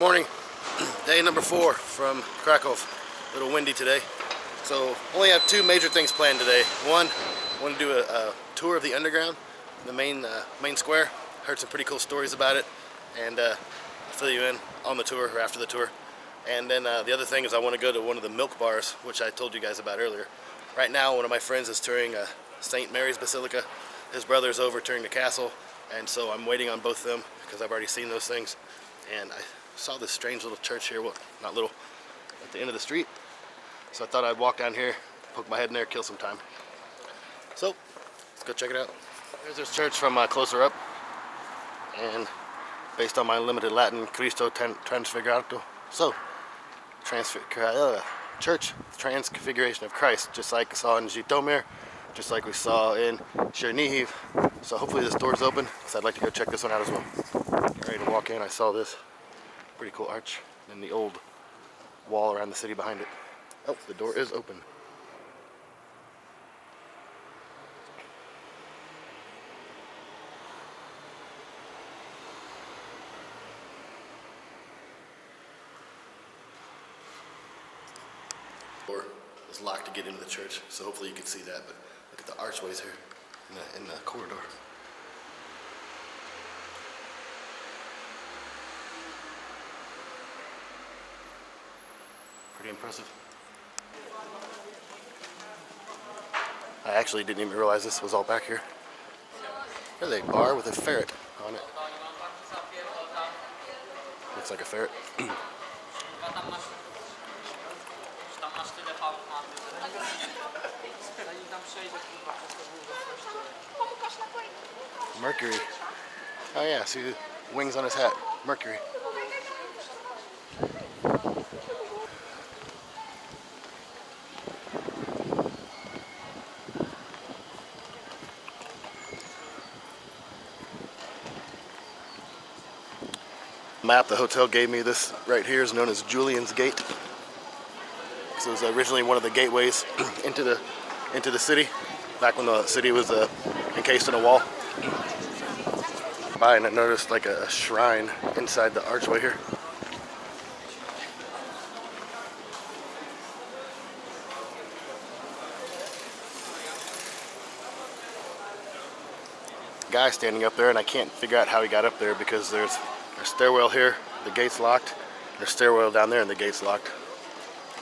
Morning, day number 4 from Kraków. A little windy today, so only have 2 major things planned today. One, I want to do a tour of the underground, the main square. Heard some pretty cool stories about it, and I'll fill you in on the tour or after the tour. And then the other thing is I want to go to one of the milk bars, which I told you guys about earlier. Right now, one of my friends is touring St. Mary's Basilica. His brother's over touring the castle, and so I'm waiting on both of them because I've already seen those things. And I saw this strange little church here, well, not little, at the end of the street. So I thought I'd walk down here, poke my head in there, kill some time. So, let's go check it out. There's this church from closer up. And based on my limited Latin, Cristo Transfigurato. So, Church Transfiguration of Christ, just like I saw in Zhytomyr, just like we saw in Chernihiv. So hopefully this door's open, because I'd like to go check this one out as well. Ready to walk in, I saw this pretty cool arch and the old wall around the city behind it. Oh, the door is open. Door is locked to get into the church, so hopefully you can see that, but look at the archways here in the corridor. Pretty impressive. I actually didn't even realize this was all back here. There's a bar with a ferret on it. Looks like a ferret. Mercury. Oh yeah, see the wings on his hat. Mercury. Map the hotel gave me, this right here is known as Julian's Gate. So it was originally one of the gateways into the city, back when the city was encased in a wall. By and I noticed like a shrine inside the archway here. Guy standing up there, and I can't figure out how he got up there because there's a stairwell here, the gate's locked. There's a stairwell down there and the gate's locked.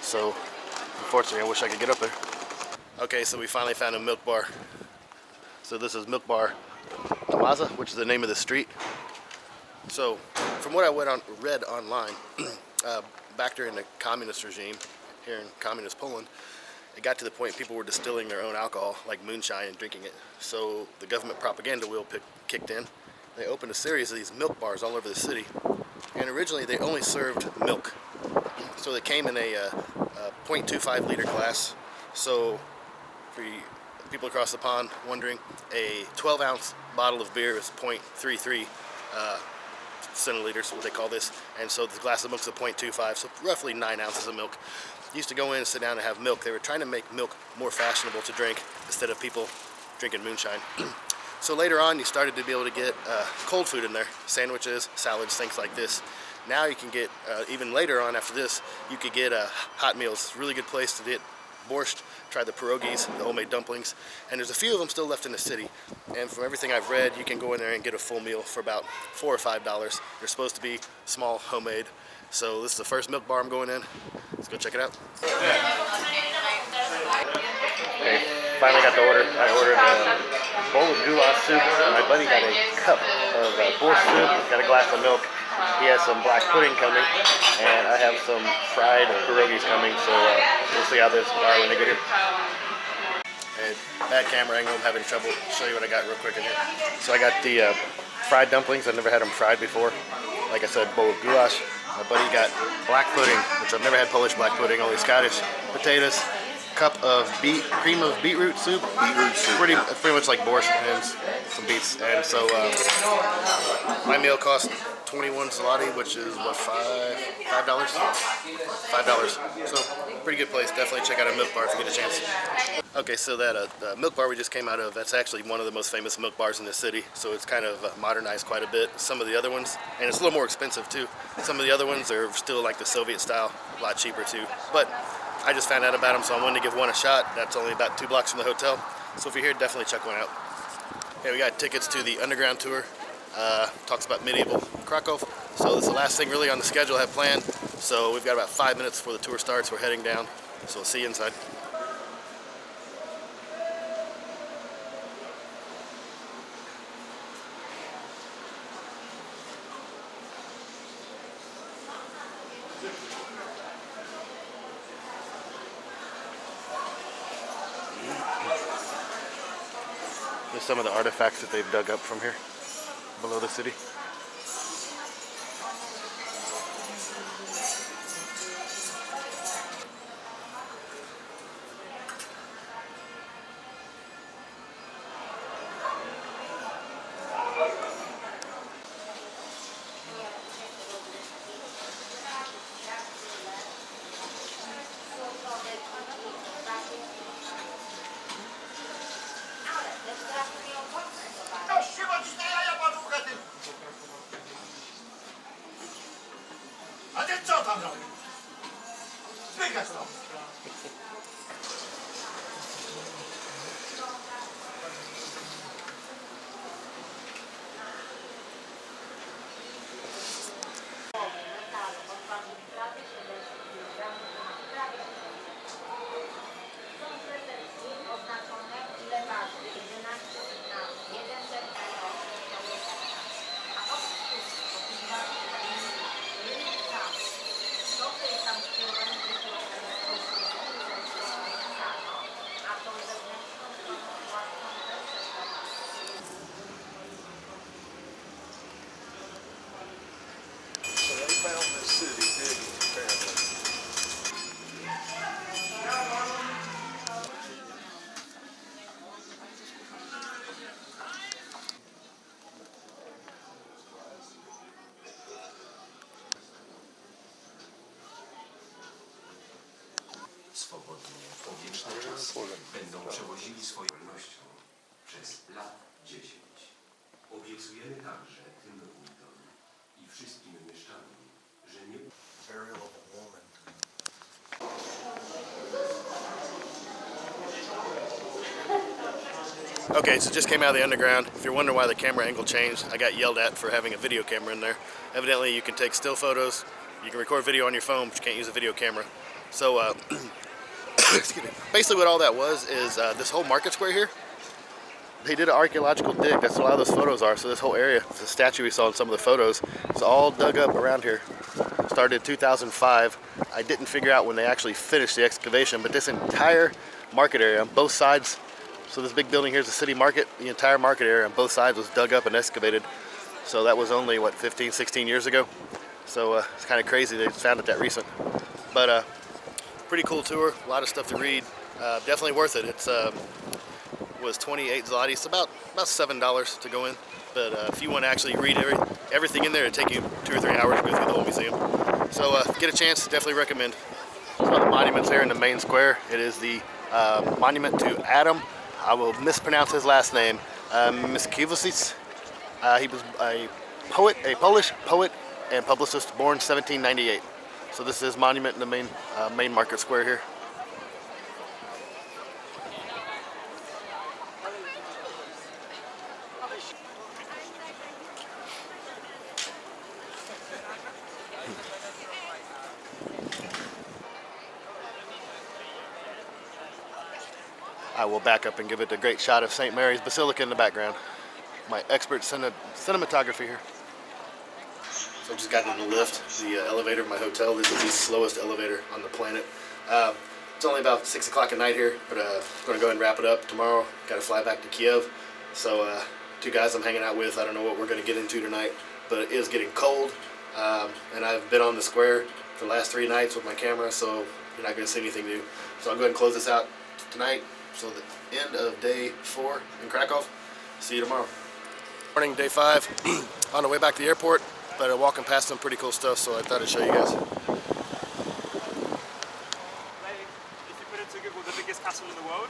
So, unfortunately, I wish I could get up there. Okay, so we finally found a milk bar. So this is Milk Bar Namaza, which is the name of the street. So, from what I read online, back during the communist regime here in communist Poland, it got to the point people were distilling their own alcohol, like moonshine, and drinking it. So the government propaganda wheel kicked in. They opened a series of these milk bars all over the city. And originally they only served milk. So they came in a 0.25 liter glass. So for people across the pond wondering, a 12-ounce bottle of beer is 0.33 centiliters, what they call this. And so the glass of milk is a 0.25, so roughly 9 ounces of milk. Used to go in and sit down and have milk. They were trying to make milk more fashionable to drink instead of people drinking moonshine. So later on, you started to be able to get cold food in there, sandwiches, salads, things like this. Now you can get, even later on after this, you could get hot meals. Really good place to get borscht, try the pierogies, the homemade dumplings, and there's a few of them still left in the city. And from everything I've read, you can go in there and get a full meal for about $4 or $5. They're supposed to be small, homemade. So this is the first milk bar I'm going in. Let's go check it out. Okay, finally got the order. I ordered a bowl of goulash soup. My buddy got a cup of borscht soup, got a glass of milk. He has some black pudding coming, and I have some fried pierogies coming, so we'll see how this are when they get here. Hey, bad camera angle, I'm having trouble. I'll show you what I got real quick in here. So I got the fried dumplings. I've never had them fried before. Like I said, bowl of goulash. My buddy got black pudding, which I've never had Polish black pudding, only Scottish. Potatoes, cup of cream of beetroot soup. Pretty much like borscht and some beets. And so my meal cost 21 zloty, which is what, $5? $5. So pretty good place. Definitely check out a milk bar if you get a chance. Okay, so that milk bar we just came out of, that's actually one of the most famous milk bars in the city. So it's kind of modernized quite a bit. Some of the other ones, and it's a little more expensive too. Some of the other ones are still like the Soviet style, a lot cheaper too. But I just found out about them, so I wanted to give one a shot. That's only about 2 blocks from the hotel. So if you're here, definitely check one out. Okay, we got tickets to the underground tour. Talks about medieval Kraków. So this is the last thing really on the schedule I have planned. So we've got about 5 minutes before the tour starts. We're heading down. So we'll see you inside. There's some of the artifacts that they've dug up from here, below the city. Swobodnie po wieczny czas będą przewozili swoją wolnością przez lat 10. Obiecujemy także tym wójtom i wszystkim mieszczanom, że nie... Burial of a woman. Okay, so just came out of the underground. If you're wondering why the camera angle changed, I got yelled at for having a video camera in there. Evidently, you can take still photos, you can record video on your phone, but you can't use a video camera. So, excuse me. Basically what all that was is this whole market square here, they did an archaeological dig. That's what a lot of those photos are. So this whole area, the statue we saw in some of the photos, it's all dug up around here. Started in 2005. I didn't figure out when they actually finished the excavation, but this entire market area on both sides, so this big building here is the city market, the entire market area on both sides was dug up and excavated. So that was only, what, 15, 16 years ago? So it's kind of crazy they found it that recent. But pretty cool tour, a lot of stuff to read. Definitely worth it. It's was 28 zloty. It's about $7 to go in. But if you want to actually read everything in there, it'd take you 2 or 3 hours to go through the whole museum. So get a chance, definitely recommend. So the monument's here in the main square. It is the monument to Adam. I will mispronounce his last name, Mickiewicz. He was a poet, a Polish poet and publicist, born 1798. So this is monument in the main market square here. I will back up and give it a great shot of St. Mary's Basilica in the background. My expert cinematography here. So I just got in the lift, the elevator of my hotel. This is the slowest elevator on the planet. It's only about 6 o'clock at night here, but I'm going to go ahead and wrap it up tomorrow. Got to fly back to Kiev. So 2 guys I'm hanging out with, I don't know what we're going to get into tonight, but it is getting cold. And I've been on the square for the last 3 nights with my camera, so you're not going to see anything new. So I'll go ahead and close this out tonight. So the end of day 4 in Kraków. See you tomorrow. Morning, day 5. On the way back to the airport. Got to fly back to Kiev. So 2 guys I'm hanging out with, I don't know what we're going to get into tonight, but it is getting cold. And I've been on the square for the last 3 nights with my camera, so you're not going to see anything new. So I'll go ahead and close this out tonight. So the end of day 4 in Kraków. See you tomorrow. But walking past some pretty cool stuff, so I thought I'd show you guys. Like, if you put it to Google, the biggest castle in the world,